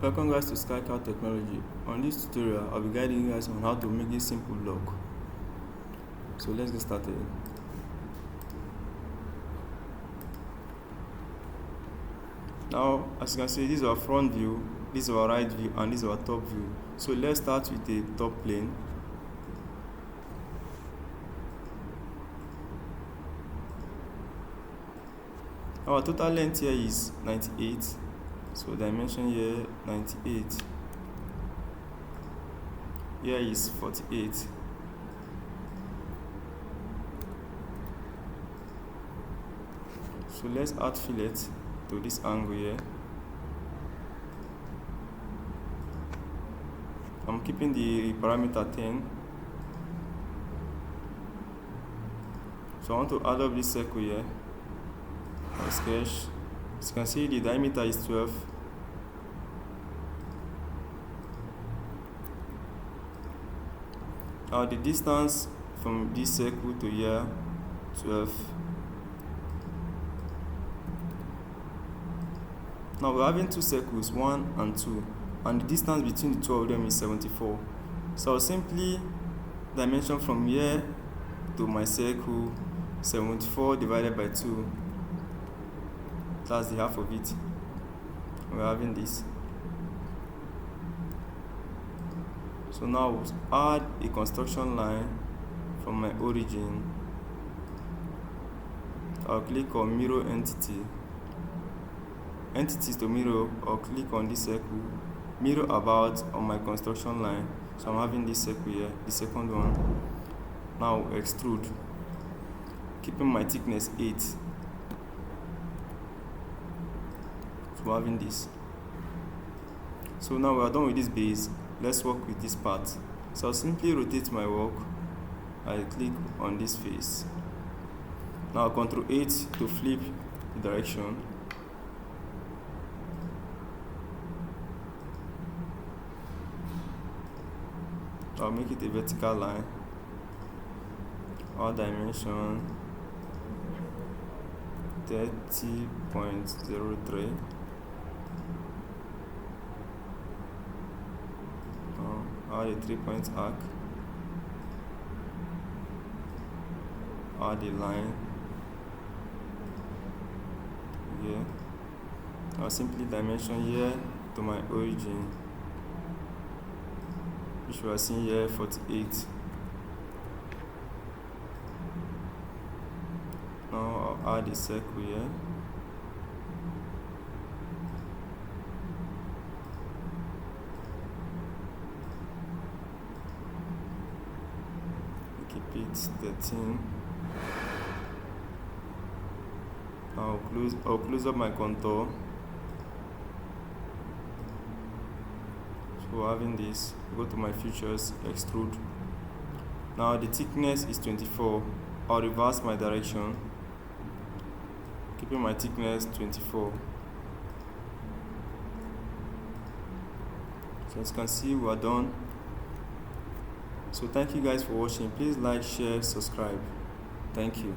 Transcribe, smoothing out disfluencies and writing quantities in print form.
Welcome guys to SKY-CAD Technology. On this tutorial, I'll be guiding you guys on how to make a simple lock. So let's get started. Now, as you can see, this is our front view, this is our right view, and this is our top view. So let's start with the top plane. Our total length here is 98. So dimension here 98. Here is 48. So let's add fillet to this angle here. I'm keeping the parameter 10. So I want to add up this circle here. I sketch. As you can see, the diameter is 12. Now the distance from this circle to here, 12. Now we're having two circles, 1 and 2, and the distance between the two of them is 74. So I'll simply dimension from here to my circle, 74 divided by 2. That's the half of it. We're having this. So now we'll add a construction line from my origin. I'll click on mirror entity. Entities to mirror, I'll click on this circle, mirror about on my construction line. So I'm having this circle here, the second one. Now extrude, keeping my thickness 8. So we're having this. So now we are done with this base. Let's work with this part. So I'll simply rotate my work. I click on this face. Now Ctrl 8 to flip the direction. I'll make it a vertical line. All dimension 30.03. Add a 3-point arc. Add a line here. I'll simply dimension here to my origin, which we are seeing here 48. Now I'll add a circle here. Keep it 13. I'll close up my contour. So having this, go to my features, extrude. Now the thickness is 24. I'll reverse my direction, keeping my thickness 24. So as you can see, we are done. So thank you guys for watching. Please like, share, subscribe. Thank you.